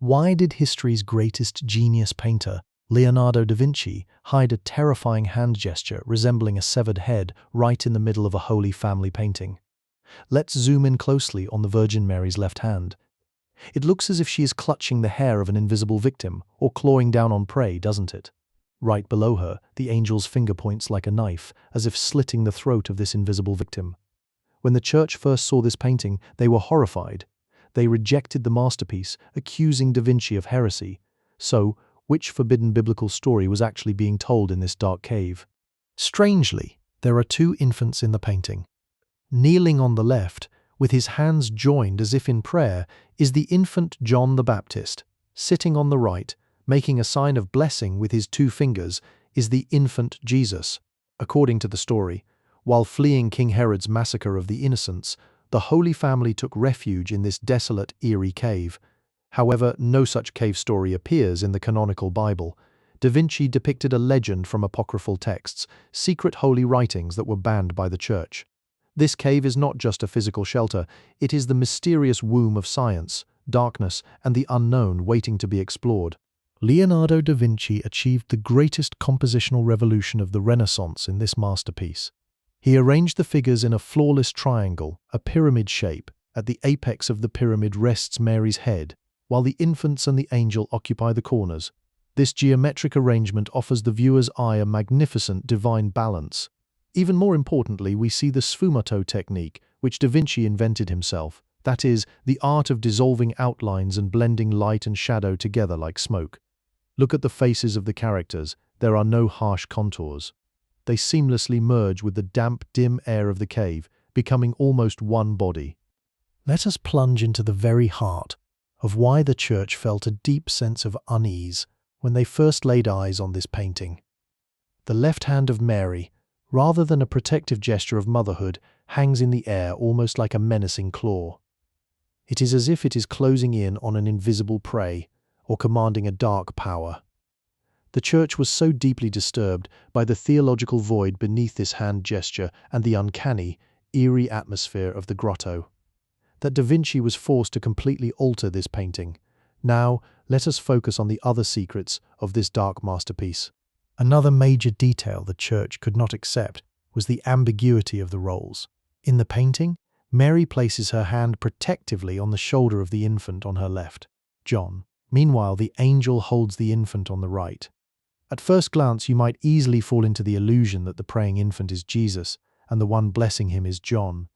Why did history's greatest genius painter, Leonardo da Vinci, hide a terrifying hand gesture resembling a severed head right in the middle of a Holy Family painting? Let's zoom in closely on the Virgin Mary's left hand. It looks as if she is clutching the hair of an invisible victim or clawing down on prey, doesn't it? Right below her, the angel's finger points like a knife, as if slitting the throat of this invisible victim. When the church first saw this painting, they were horrified. They rejected the masterpiece, accusing da Vinci of heresy. So, which forbidden biblical story was actually being told in this dark cave? Strangely, there are two infants in the painting. Kneeling on the left, with his hands joined as if in prayer, is the infant John the Baptist. Sitting on the right, making a sign of blessing with his two fingers, is the infant Jesus. According to the story, while fleeing King Herod's massacre of the innocents, the Holy Family took refuge in this desolate, eerie cave. However, no such cave story appears in the canonical Bible. Da Vinci depicted a legend from apocryphal texts, secret holy writings that were banned by the church. This cave is not just a physical shelter, it is the mysterious womb of science, darkness, and the unknown waiting to be explored. Leonardo da Vinci achieved the greatest compositional revolution of the Renaissance in this masterpiece. He arranged the figures in a flawless triangle, a pyramid shape. At the apex of the pyramid rests Mary's head, while the infants and the angel occupy the corners. This geometric arrangement offers the viewer's eye a magnificent divine balance. Even more importantly, we see the Sfumato technique, which da Vinci invented himself. That is, the art of dissolving outlines and blending light and shadow together like smoke. Look at the faces of the characters. There are no harsh contours. They seamlessly merge with the damp, dim air of the cave, becoming almost one body. Let us plunge into the very heart of why the church felt a deep sense of unease when they first laid eyes on this painting. The left hand of Mary, rather than a protective gesture of motherhood, hangs in the air almost like a menacing claw. It is as if it is closing in on an invisible prey or commanding a dark power. The church was so deeply disturbed by the theological void beneath this hand gesture and the uncanny, eerie atmosphere of the grotto, that da Vinci was forced to completely alter this painting. Now, let us focus on the other secrets of this dark masterpiece. Another major detail the church could not accept was the ambiguity of the roles. In the painting, Mary places her hand protectively on the shoulder of the infant on her left, John. Meanwhile, the angel holds the infant on the right. At first glance, you might easily fall into the illusion that the praying infant is Jesus and the one blessing him is John.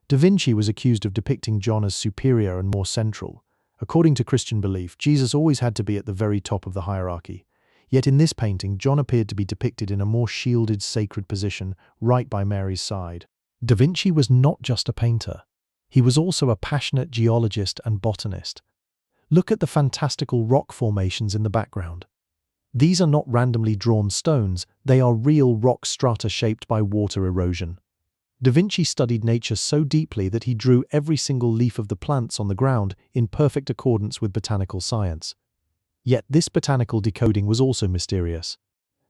Da Vinci was accused of depicting John as superior and more central. According to Christian belief, Jesus always had to be at the very top of the hierarchy. Yet in this painting, John appeared to be depicted in a more shielded, sacred position, right by Mary's side. Da Vinci was not just a painter. He was also a passionate geologist and botanist. Look at the fantastical rock formations in the background. These are not randomly drawn stones, they are real rock strata shaped by water erosion. Da Vinci studied nature so deeply that he drew every single leaf of the plants on the ground in perfect accordance with botanical science. Yet this botanical decoding was also mysterious.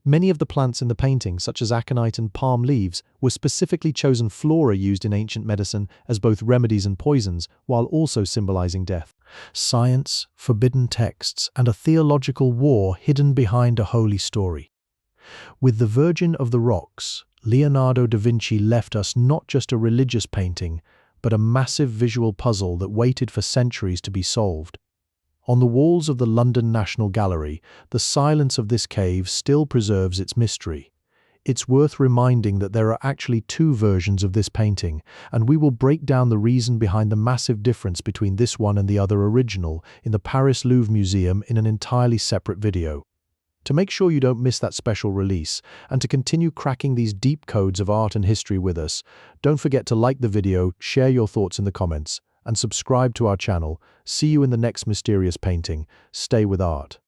Many of the plants in the painting, such as aconite and palm leaves, were specifically chosen flora used in ancient medicine as both remedies and poisons, while also symbolizing death. Science, forbidden texts, and a theological war hidden behind a holy story. With the Virgin of the Rocks, Leonardo da Vinci left us not just a religious painting, but a massive visual puzzle that waited for centuries to be solved. On the walls of the London National Gallery, the silence of this cave still preserves its mystery. It's worth reminding that there are actually two versions of this painting, and we will break down the reason behind the massive difference between this one and the other original in the Paris Louvre Museum in an entirely separate video. To make sure you don't miss that special release, and to continue cracking these deep codes of art and history with us, don't forget to like the video, share your thoughts in the comments, and subscribe to our channel. See you in the next mysterious painting. Stay with art.